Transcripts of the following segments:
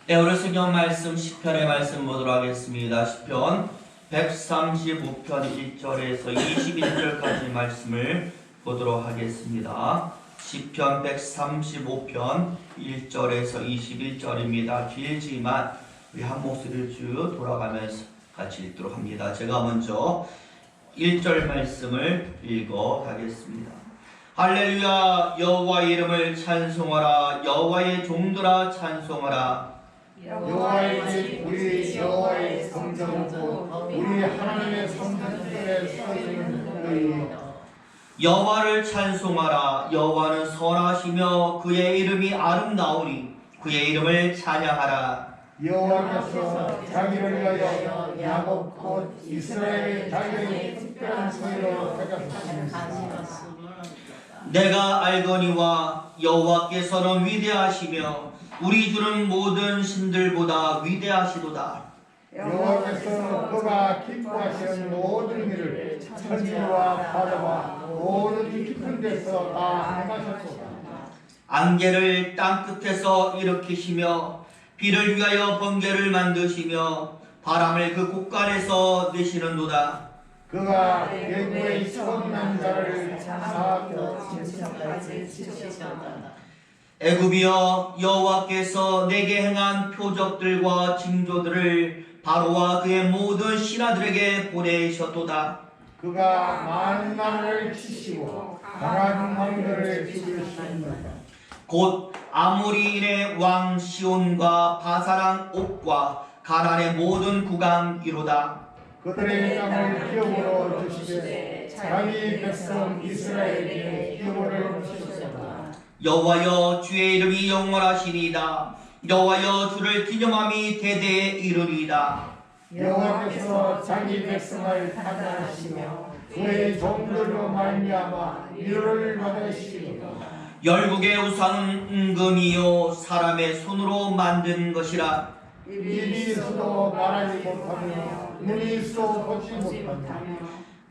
네, 오늘 성경 말씀 시편의 말씀 보도록 하겠습니다. 시편 135편 1절에서 21절까지 말씀을 보도록 하겠습니다. 시편 135편 1절에서 21절입니다. 길지만 우리 한 목소리를 쭉 돌아가면서 같이 읽도록 합니다. 제가 먼저 1절 말씀을 읽어 가겠습니다. 할렐루야. 여호와의 이름을 찬송하라. 여호와의 종들아 찬송하라. 여호와의 집 우리 여호와의 성전이고 우리 하나님의 성전들에 서 있는 그이요. 여호와를 찬송하라. 여호와는 선하시며 그의 이름이 아름다우니 그의 이름을 찬양하라. 여호와께서 자기를 위하여 야곱 곧 이스라엘 자기의 특별한 소유로 택하셨습니다. 내가 알거니와 여호와께서는 위대하시며 우리 주는 모든 신들보다 위대하시도다. 여호와께서 그가 기뻐하시는 모든 일을 천지와 바다와 모든 깊은 데서 다 행하셨도다. 안개를 땅 끝에서 일으키시며 비를 위하여 번개를 만드시며 바람을 그 곳간에서 내시는도다. 그가 외부의 소문난 자를 사하고 진천까지 치셨도다. 애굽이여 여호와께서 내게 행한 표적들과 징조들을 바로와 그의 모든 신하들에게 보내셨도다. 그가 많은 나라를 치시고 강한 왕들을 죽이셨도다. 곧 아모리인의 왕 시온과 바사랑 옥과 가나안의 모든 국왕이로다. 그들의 땅을 기업으로 주시되 자기 백성 이스라엘에게 기업을 주셨도다. 여호와여 주의 이름이 영원하시니이다. 여호와여 주를 기념함이 대대에 이르리이다. 여호와께서 자기 백성을 판단하시며 그의 종들로 말미암아 위로를 받으시리로다. 열국의 우상은 은금이요 사람의 손으로 만든 것이라. 입이 있어도 말하지 못하며 눈이 있어 보지 못하며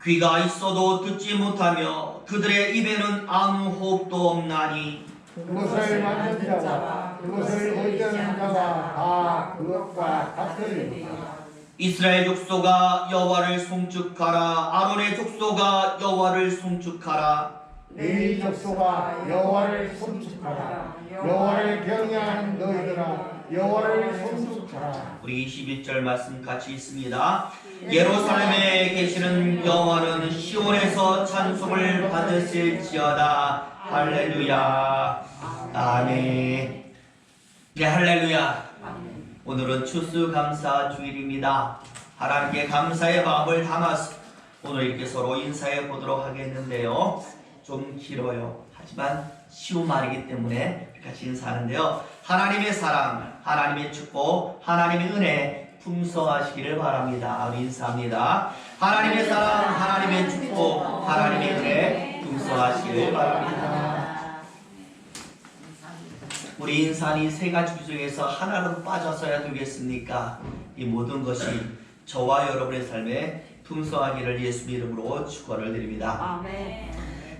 귀가 있어도 듣지 못하며 그들의 입에는 아무 호흡도 없나니. 그것을 만든 자와 그것을 의지하는 자와 다 그것과 같으리로다. 이스라엘 족속아 여호와를 송축하라. 아론의 족속아 여호와를 송축하라. 네 족속아 여호와를 송축하라. 여호와를 경외하는 너희들아 여호와를 송축하라. 우리 21절 말씀 같이 있습니다. 예루살렘에 계시는 여호와는 시온에서 찬송을 받으실지어다. 할렐루야. 아멘. 네, 할렐루야. 오늘은 추수감사 주일입니다. 하나님께 감사의 마음을 담아서 오늘 이렇게 서로 인사해 보도록 하겠는데요. 좀 길어요. 하지만 쉬운 말이기 때문에 같이 인사하는데요. 하나님의 사랑, 하나님의 축복, 하나님의 은혜 풍성하시기를 바랍니다. 우리 인사합니다. 하나님의 사랑, 하나님의 축복, 하나님의 은혜 풍성하시기를 바랍니다. 우리 인산이 세 가지 중에서 하나라도 빠져서야 되겠습니까? 이 모든 것이 저와 여러분의 삶에 풍성하기를 예수님 이름으로 축원을 드립니다. 아멘.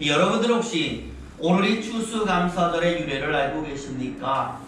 여러분들 혹시 오늘이 추수감사절의 유래를 알고 계십니까?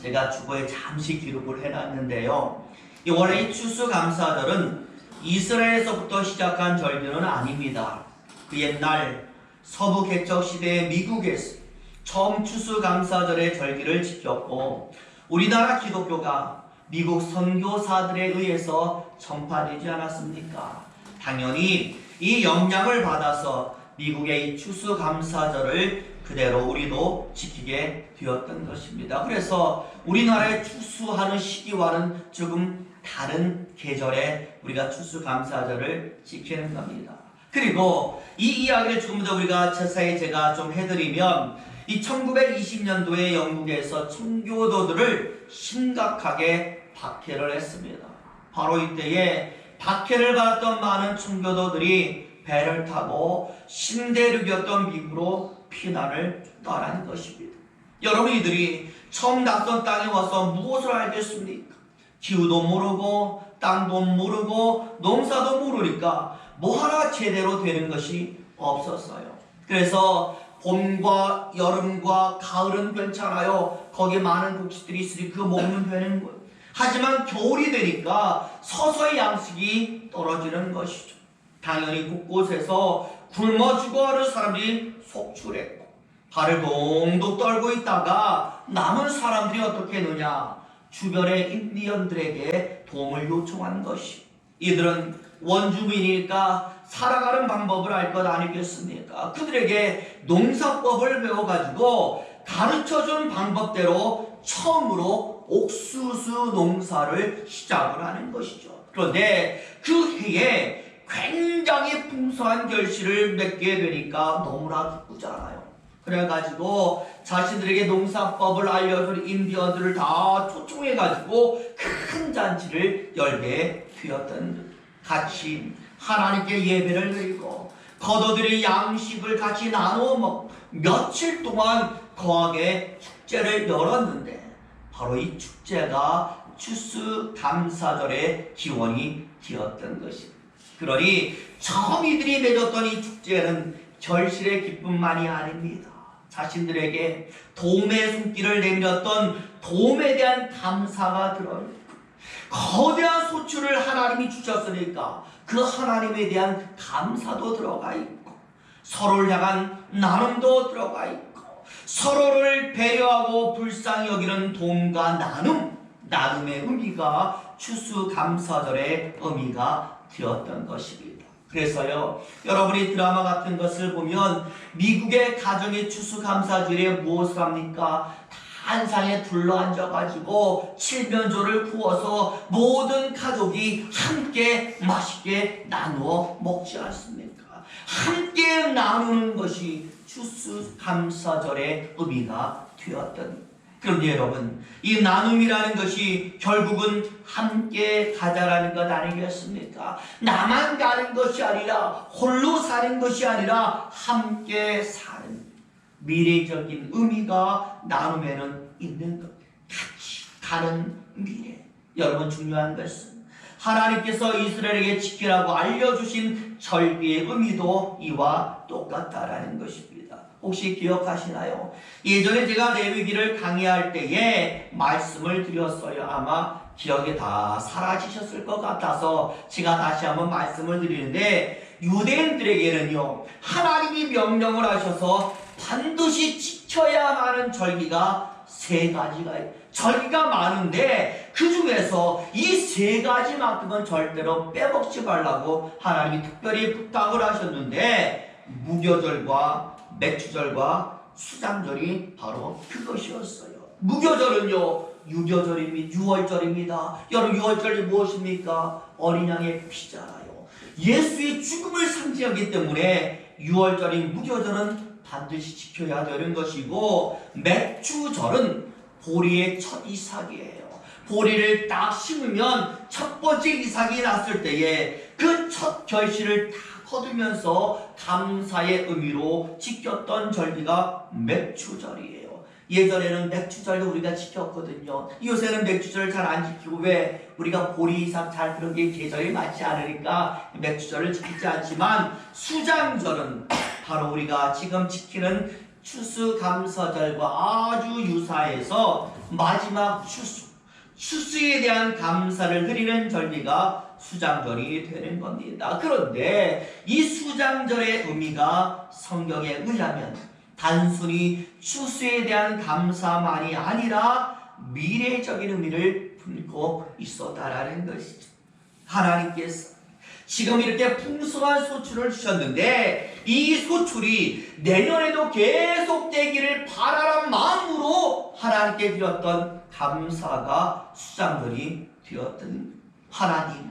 제가 주보에 잠시 기록을 해놨는데요. 원래 이 추수감사절은 이스라엘에서부터 시작한 절기는 아닙니다. 그 옛날 서부 개척 시대의 미국에서 처음 추수감사절의 절기를 지켰고 우리나라 기독교가 미국 선교사들에 의해서 전파되지 않았습니까? 당연히 이 영향을 받아서 미국의 이 추수감사절을 그대로 우리도 지키게 되었던 것입니다. 그래서 우리나라의 추수하는 시기와는 조금 다른 계절에 우리가 추수감사절을 지키는 겁니다. 그리고 이 이야기를 조금 더 우리가 자세히 제가 좀 해드리면 이 1920년도에 영국에서 청교도들을 심각하게 박해를 했습니다. 바로 이때에 박해를 받았던 많은 청교도들이 배를 타고 신대륙이었던 미국으로 피난을 떠난 것입니다. 여러분, 이들이 처음 낯선 땅에 와서 무엇을 알겠습니까? 기후도 모르고 땅도 모르고 농사도 모르니까 뭐 하나 제대로 되는 것이 없었어요. 그래서 봄과 여름과 가을은 괜찮아요. 거기에 많은 곡식들이 있으니 그거 먹으면 되는 거예요. 하지만 겨울이 되니까 서서히 양식이 떨어지는 것이죠. 당연히 곳곳에서 굶어 죽어가는 사람들이 속출했고 발을 동동 떨고 있다가 남은 사람들이 어떻게 했느냐? 주변의 인디언들에게 도움을 요청한 것이. 이들은 원주민이니까 살아가는 방법을 알 것 아니겠습니까? 그들에게 농사법을 배워가지고 가르쳐준 방법대로 처음으로 옥수수 농사를 시작을 하는 것이죠. 그런데 그 해에 굉장히 풍성한 결실을 맺게 되니까 너무나 기쁘잖아요. 그래가지고 자신들에게 농사법을 알려준 인디언들을 다 초청해가지고 큰 잔치를 열게 되었던, 같이 하나님께 예배를 드리고 겉옷들의 양식을 같이 나누어 먹고 며칠 동안 거하게 축제를 열었는데, 바로 이 축제가 추수감사절의 기원이 되었던 것입니다. 그러니 처음 이들이 맺었던 이 축제는 결실의 기쁨만이 아닙니다. 자신들에게 도움의 손길을 내밀었던 도움에 대한 감사가 들어있고, 거대한 소출을 하나님이 주셨으니까 그 하나님에 대한 감사도 들어가 있고, 서로를 향한 나눔도 들어가 있고, 서로를 배려하고 불쌍히 여기는 도움과 나눔의 의미가 추수감사절의 의미가 되었던 것입니다. 그래서요, 여러분이 드라마 같은 것을 보면 미국의 가정의 추수감사절에 무엇을 합니까? 한상에 둘러앉아가지고 칠면조를 구워서 모든 가족이 함께 맛있게 나누어 먹지 않습니까? 함께 나누는 것이 추수감사절의 의미가 되었던. 그런데 여러분, 이 나눔이라는 것이 결국은 함께 가자라는 것 아니겠습니까? 나만 가는 것이 아니라, 홀로 사는 것이 아니라 함께 사는 미래적인 의미가 나눔에는 있는 것. 같이 가는 미래. 여러분, 중요한 것은 하나님께서 이스라엘에게 지키라고 알려주신 절기의 의미도 이와 똑같다라는 것입니다. 혹시 기억하시나요? 예전에 제가 레위기를 강의할 때에 말씀을 드렸어요. 아마 기억이 다 사라지셨을 것 같아서 제가 다시 한번 말씀을 드리는데, 유대인들에게는요, 하나님이 명령을 하셔서 반드시 지켜야 하는 절기가 세 가지가 있어요. 절기가 많은데 그 중에서 이 세 가지만큼은 절대로 빼먹지 말라고 하나님이 특별히 부탁을 하셨는데, 무교절과 맥주절과 수장절이 바로 그것이었어요. 무교절은요, 유교절입니다. 6월절입니다. 여러분, 6월절이 무엇입니까? 어린 양의 피잖아요. 예수의 죽음을 상징하기 때문에 6월절인 무교절은 반드시 지켜야 되는 것이고, 맥주절은 보리의 첫 이삭이에요. 보리를 딱 심으면 첫 번째 이삭이 났을 때에 그 첫 결실을 다 거두면서 감사의 의미로 지켰던 절기가 맥주절이에요. 예전에는 맥주절도 우리가 지켰거든요. 요새는 맥주절을 잘 안 지키고, 왜? 우리가 보리 이삭 잘 그런 게 계절이 맞지 않으니까 맥주절을 지키지 않지만, 수장절은 바로 우리가 지금 지키는 추수감사절과 아주 유사해서 마지막 추수에 대한 감사를 드리는 절기가 수장절이 되는 겁니다. 그런데 이 수장절의 의미가 성경에 의하면 단순히 추수에 대한 감사만이 아니라 미래적인 의미를 품고 있었다라는 것이죠. 하나님께서 지금 이렇게 풍성한 소출을 주셨는데, 이 소출이 내년에도 계속되기를 바라는 마음으로 하나님께 드렸던 감사가 수장절이 되었던. 하나님,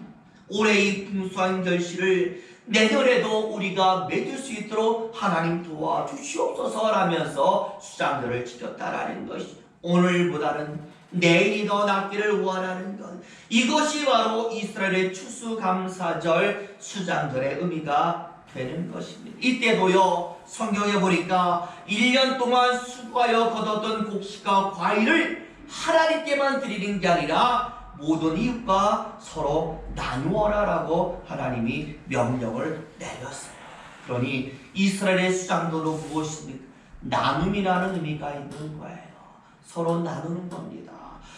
올해 이 풍성한 결실을 내년에도 우리가 맺을 수 있도록 하나님 도와주시옵소서 라면서 수장절을 지켰다라는 것이죠. 오늘보다는 내일이 더 낫기를 원하는 것, 이것이 바로 이스라엘의 추수감사절 수장절의 의미가 되는 것입니다. 이때도요, 성경에 보니까 1년 동안 수고하여 거뒀던 곡식과 과일을 하나님께만 드리는 게 아니라 모든 이웃과 서로 나누어라라고 하나님이 명령을 내렸어요. 그러니 이스라엘의 수장도로 무엇입니까? 나눔이라는 의미가 있는 거예요. 서로 나누는 겁니다.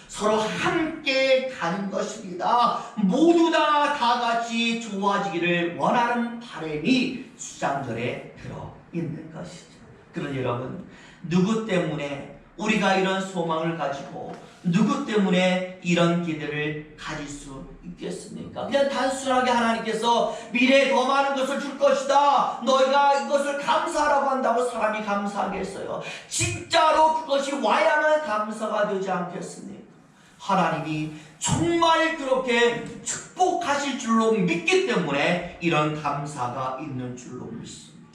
서로 함께 가는 것입니다. 모두 다 같이 좋아지기를 원하는 바람이 수장절에 들어있는 것이죠. 그러니 여러분, 누구 때문에 우리가 이런 소망을 가지고 누구 때문에 이런 기대를 가질 수 있겠습니까? 그냥 단순하게 하나님께서 미래에 더 많은 것을 줄 것이다, 너희가 이것을 감사하라고 한다고 사람이 감사하겠어요? 진짜로 그것이 와야만 감사가 되지 않겠습니까? 하나님이 정말 그렇게 축복하실 줄로 믿기 때문에 이런 감사가 있는 줄로 믿습니다.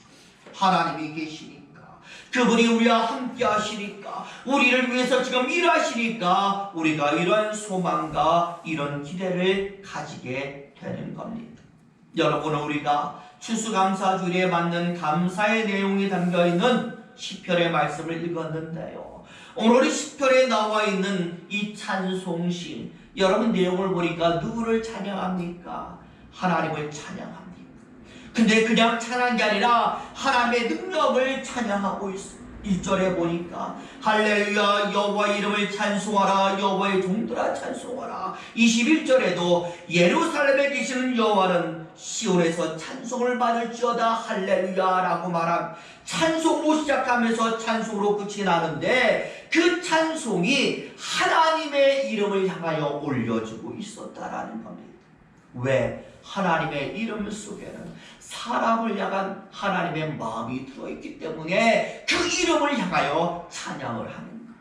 하나님이 계시니까, 그분이 우리와 함께 하시니까, 우리를 위해서 지금 일하시니까 우리가 이런 소망과 이런 기대를 가지게 되는 겁니다. 여러분, 우리가 추수감사주일에 맞는 감사의 내용이 담겨있는 시편의 말씀을 읽었는데요, 오늘 이 시편에 나와 있는 이 찬송시, 여러분 내용을 보니까 누구를 찬양합니까? 하나님을 찬양합니다. 근데 그냥 찬양한 게 아니라 하나님의 능력을 찬양하고 있습니다. 1절에 보니까 할렐루야, 여호와의 이름을 찬송하라, 여호와의 종들아 찬송하라. 21절에도 예루살렘에 계시는 여호와는 시온에서 찬송을 받을지어다 할렐루야라고 말한 찬송으로 시작하면서 찬송으로 끝이 나는데, 그 찬송이 하나님의 이름을 향하여 올려주고 있었다라는 겁니다. 왜? 하나님의 이름 속에는 사람을 향한 하나님의 마음이 들어있기 때문에 그 이름을 향하여 찬양을 하는 거예요.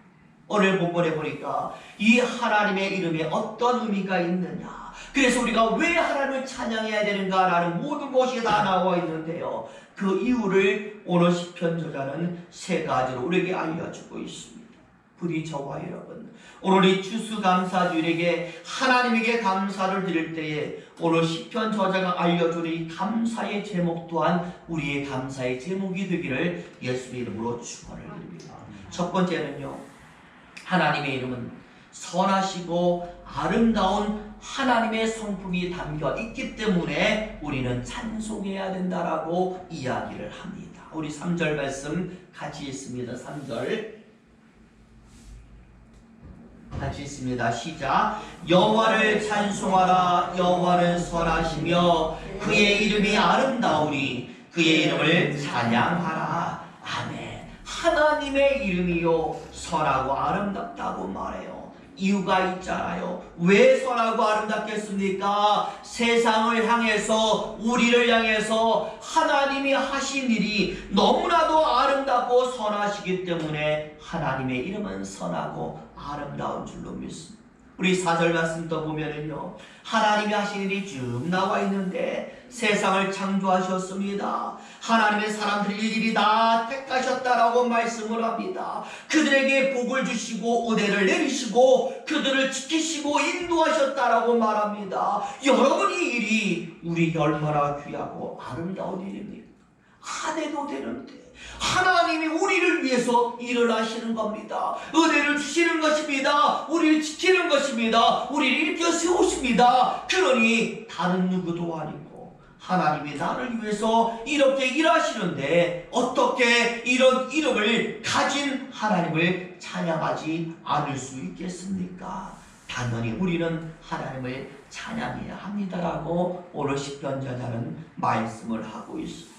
오늘 본문에 보니까 이 하나님의 이름에 어떤 의미가 있느냐, 그래서 우리가 왜 하나님을 찬양해야 되는가라는 모든 것이 다 나와 있는데요, 그 이유를 오늘 시편 저자는 세 가지로 우리에게 알려주고 있습니다. 부디 저와 여러분, 오늘 이 추수감사주일에게 하나님에게 감사를 드릴 때에 오늘 시편 저자가 알려주는 이 감사의 제목 또한 우리의 감사의 제목이 되기를 예수의 이름으로 축원을 드립니다. 첫 번째는요, 하나님의 이름은 선하시고 아름다운 하나님의 성품이 담겨 있기 때문에 우리는 찬송해야 된다라고 이야기를 합니다. 우리 3절 말씀 같이 있습니다. 3절 같이 있습니다. 시작. 여호와를 찬송하라, 여호와는 선하시며 그의 이름이 아름다우니 그의 이름을 찬양하라. 아멘. 하나님의 이름이요 선하고 아름답다고 말해요. 이유가 있잖아요. 왜 선하고 아름답겠습니까? 세상을 향해서, 우리를 향해서 하나님이 하신 일이 너무나도 아름답고 선하시기 때문에 하나님의 이름은 선하고 아름다운 줄로 믿습니다. 우리 4절 말씀 더 보면은요, 하나님이 하신 일이 쭉 나와 있는데 세상을 창조하셨습니다. 하나님의 사람들을 일일이 다 택하셨다라고 말씀을 합니다. 그들에게 복을 주시고 은혜를 내리시고 그들을 지키시고 인도하셨다라고 말합니다. 여러분, 이 일이 우리에게 얼마나 귀하고 아름다운 일입니까? 안 해도 되는데 하나님이 우리를 위해서 일을 하시는 겁니다. 은혜를 주시는 것입니다. 우리를 지키는 것입니다. 우리를 일으켜 세우십니다. 그러니 다른 누구도 아니고 하나님이 나를 위해서 이렇게 일하시는데 어떻게 이런 이름을 가진 하나님을 찬양하지 않을 수 있겠습니까? 당연히 우리는 하나님을 찬양해야 합니다라고 오늘 시편 저자는 말씀을 하고 있습니다.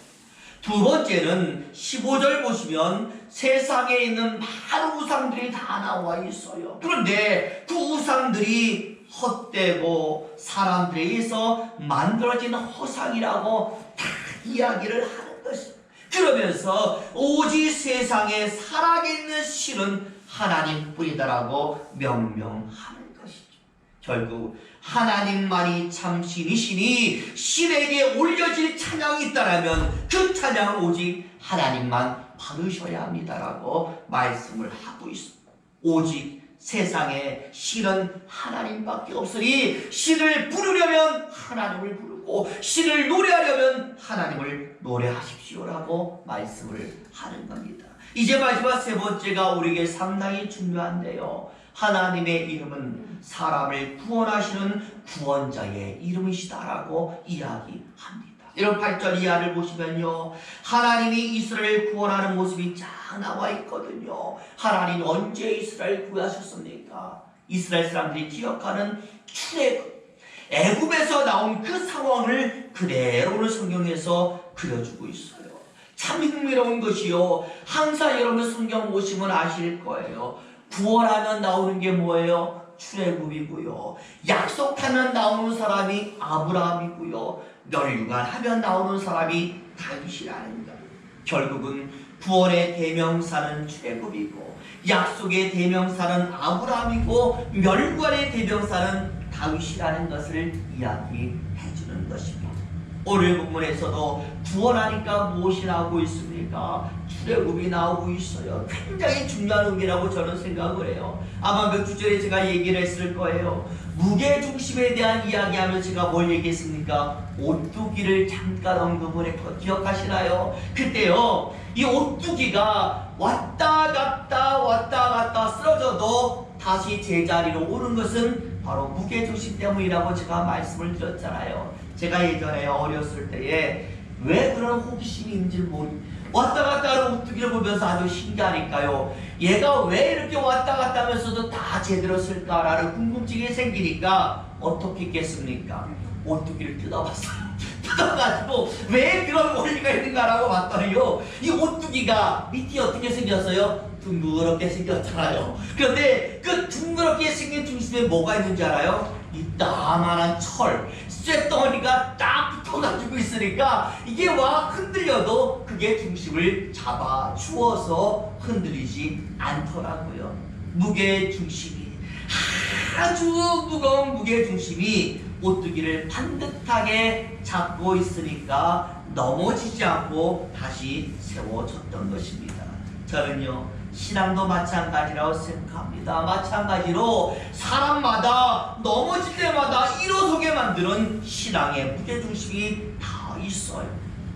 두 번째는 15절 보시면 세상에 있는 많은 우상들이 다 나와 있어요. 그런데 그 우상들이 헛되고 사람들에 의해서 만들어진 허상이라고 다 이야기를 하는 것입니다. 그러면서 오직 세상에 살아있는 신은 하나님뿐이다라고 명명하는 것이죠. 결국 하나님만이 참 신이시니 신에게 올려질 찬양이 있다면 그 찬양은 오직 하나님만 받으셔야 합니다라고 말씀을 하고 있습니다. 오직 세상에 신은 하나님밖에 없으니 신을 부르려면 하나님을 부르고 신을 노래하려면 하나님을 노래하십시오라고 말씀을 하는 겁니다. 이제 마지막 세 번째가 우리에게 상당히 중요한데요, 하나님의 이름은 사람을 구원하시는 구원자의 이름이시다라고 이야기합니다. 이런 8절 이하를 보시면요, 하나님이 이스라엘 구원하는 모습이 쫙 나와 있거든요. 하나님 언제 이스라엘 구하셨습니까? 이스라엘 사람들이 기억하는 출애굽, 애굽에서 나온 그 상황을 그대로 오늘 성경에서 그려주고 있어요. 참 흥미로운 것이요. 항상 여러분 성경 보시면 아실 거예요. 구원하면 나오는 게 뭐예요? 출애굽이고요. 약속하면 나오는 사람이 아브라함이고요. 멸류관하면 나오는 사람이 다윗이라는 것. 결국은 구원의 대명사는 출애굽이고 약속의 대명사는 아브라함이고 멸류관의 대명사는 다윗이라는 것을 이야기해 주는 것입니다. 오늘 본문에서도 구원하니까 무엇이 나오고 있습니까? 출애굽이 나오고 있어요. 굉장히 중요한 의미라고 저는 생각을 해요. 아마 몇 주 전에 제가 얘기를 했을 거예요. 무게중심에 대한 이야기하면 제가 뭘 얘기했습니까? 오뚜기를 잠깐 언급을 했고 기억하시나요? 그때요, 이 오뚜기가 왔다 갔다 쓰러져도 다시 제자리로 오는 것은 바로 무게중심 때문이라고 제가 말씀을 드렸잖아요. 제가 예전에 어렸을 때에 왜 그런 호기심인지 왔다 갔다 하는 오뚜기를 보면서 아주 신기하니까요. 얘가 왜 이렇게 왔다 갔다 하면서도 다 제대로 쓸까라는 궁금증이 생기니까 어떻게 했겠습니까? 오뚜기를 뜯어봤어요. 뜯어가지고 왜 그런 원리가 있는가라고 봤더니요, 이 오뚜기가 밑이 어떻게 생겼어요? 둥그렇게 생겼잖아요. 그런데 그 둥그렇게 생긴 중심에 뭐가 있는지 알아요? 이 나만한 철, 쇳덩어리가 딱 붙어가지고 있으니까 이게 와 흔들려도 그게 중심을 잡아 주어서 흔들리지 않더라고요. 무게중심이, 아주 무거운 무게중심이 오뚜기를 반듯하게 잡고 있으니까 넘어지지 않고 다시 세워졌던 것입니다. 저는요, 신앙도 마찬가지라고 생각합니다. 마찬가지로 사람마다 넘어질 때마다 일어서게 만드는 신앙의 무게중심이 다 있어요.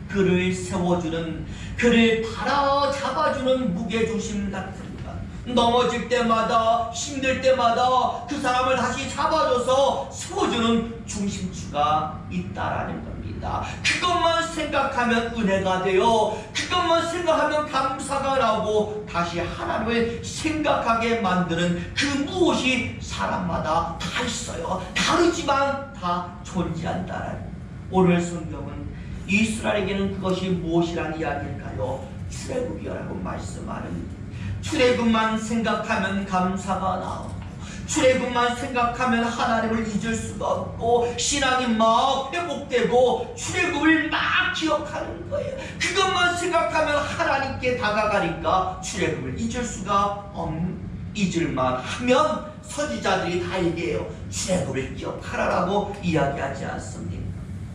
그를 세워주는, 그를 바라잡아주는 무게중심 같은 것. 넘어질 때마다, 힘들 때마다 그 사람을 다시 잡아줘서 세워주는 중심추가 있다라는 겁니다. 그것만 생각하면 은혜가 되어, 그것만 생각하면 감사가 나오고 다시 하나님을 생각하게 만드는 그 무엇이 사람마다 다 있어요. 다르지만 다 존재한다라는. 오늘 성경은 이스라엘에게는 그것이 무엇이란 이야기일까요? 출애굽이라고 말씀하는, 출애굽만 생각하면 감사가 나오고, 출애굽만 생각하면 하나님을 잊을 수가 없고, 신앙이 막 회복되고 출애굽을 막 기억하는 거예요. 그것만 생각하면 하나님께 다가가니까 출애굽을 잊을 수가 없는, 잊을만 하면 선지자들이 다 얘기해요. 출애굽을 기억하라라고 이야기하지 않습니까?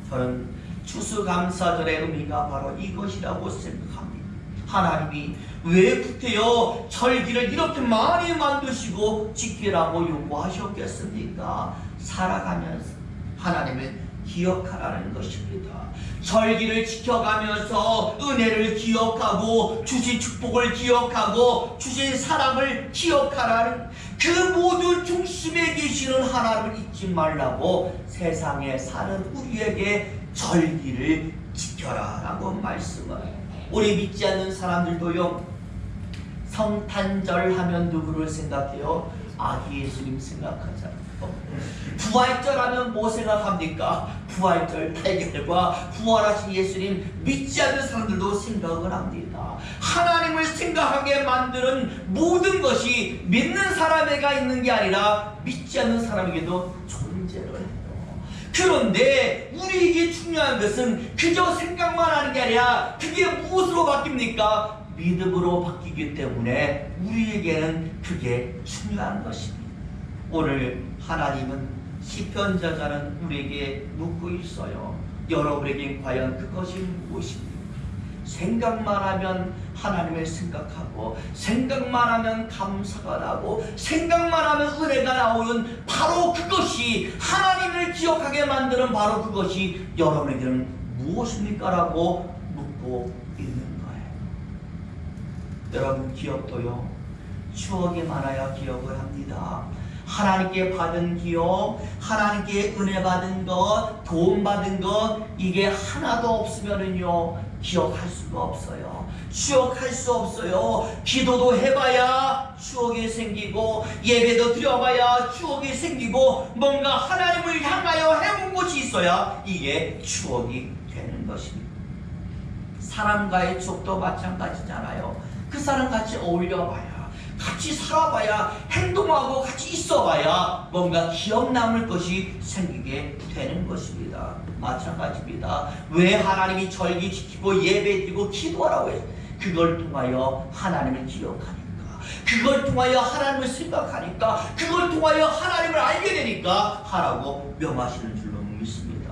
저는 추수감사절의 의미가 바로 이것이라고 생각합니다. 하나님이 왜 구태여 절기를 이렇게 많이 만드시고 지키라고 요구하셨겠습니까? 살아가면서 하나님을 기억하라는 것입니다. 절기를 지켜가면서 은혜를 기억하고 주신 축복을 기억하고 주신 사랑을 기억하라는, 그 모든 중심에 계시는 하나님을 잊지 말라고 세상에 사는 우리에게 절기를 지켜라라고 말씀을. 우리 믿지 않는 사람들도요, 성탄절 하면 누구를 생각해요? 아기 예수님 생각하잖아요. 부활절 하면 뭐 생각합니까? 부활절 달걀과 부활하신 예수님 믿지 않는 사람들도 생각을 합니다. 하나님을 생각하게 만드는 모든 것이 믿는 사람에게 있는 게 아니라 믿지 않는 사람에게도 존재를 해요. 그런데 우리에게 중요한 것은 그저 생각만 하는 게 아니라 그게 무엇으로 바뀝니까? 믿음으로 바뀌기 때문에 우리에게는 그게 중요한 것입니다. 오늘 하나님은 시편 저자는 우리에게 묻고 있어요. 여러분에게 과연 그것이 무엇입니까? 생각만 하면 하나님을 생각하고, 생각만 하면 감사가 나고, 생각만 하면 은혜가 나오는 바로 그것이, 하나님을 기억하게 만드는 바로 그것이 여러분에게는 무엇입니까? 라고 묻고 있는 거예요. 여러분, 기억도요, 추억이 많아야 기억을 합니다. 하나님께 받은 기억, 하나님께 은혜 받은 것, 도움 받은 것, 이게 하나도 없으면은요, 기억할 수가 없어요. 추억할 수 없어요. 기도도 해봐야 추억이 생기고, 예배도 드려봐야 추억이 생기고, 뭔가 하나님을 향하여 해본 것이 있어야 이게 추억이 되는 것입니다. 사람과의 추억도 마찬가지잖아요. 그 사람 같이 어울려봐야, 같이 살아봐야, 행동하고 같이 있어봐야 뭔가 기억 남을 것이 생기게 되는 것입니다. 마찬가지입니다. 왜 하나님이 절기 지키고 예배드리고 기도하라고 해요? 그걸 통하여 하나님을 기억하니까, 그걸 통하여 하나님을 생각하니까, 그걸 통하여 하나님을 알게 되니까 하라고 명하시는 줄로 믿습니다.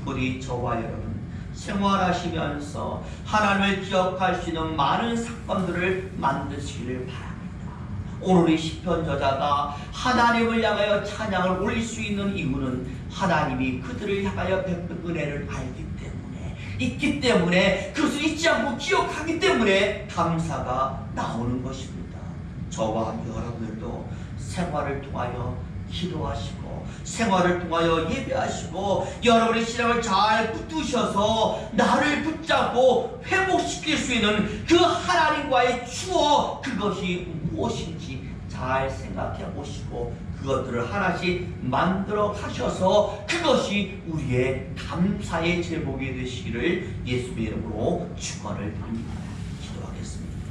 부디 저와 여러분 생활하시면서 하나님을 기억할 수 있는 많은 사건들을 만드시기를 바랍니다. 오늘의 시편 저자가 하나님을 향하여 찬양을 올릴 수 있는 이유는 하나님이 그들을 향하여 베푼 은혜를 알기 때문에, 있기 때문에, 그것을 잊지 않고 기억하기 때문에 감사가 나오는 것입니다. 저와 여러분들도 생활을 통하여 기도하시고, 생활을 통하여 예배하시고, 여러분의 신앙을 잘 붙드셔서 나를 붙잡고 회복시킬 수 있는 그 하나님과의 추억, 그것이 무엇인지 잘 생각해 보시고 그것들을 하나씩 만들어 가셔서 그것이 우리의 감사의 제목이 되시기를 예수의 이름으로 축원을 드립니다.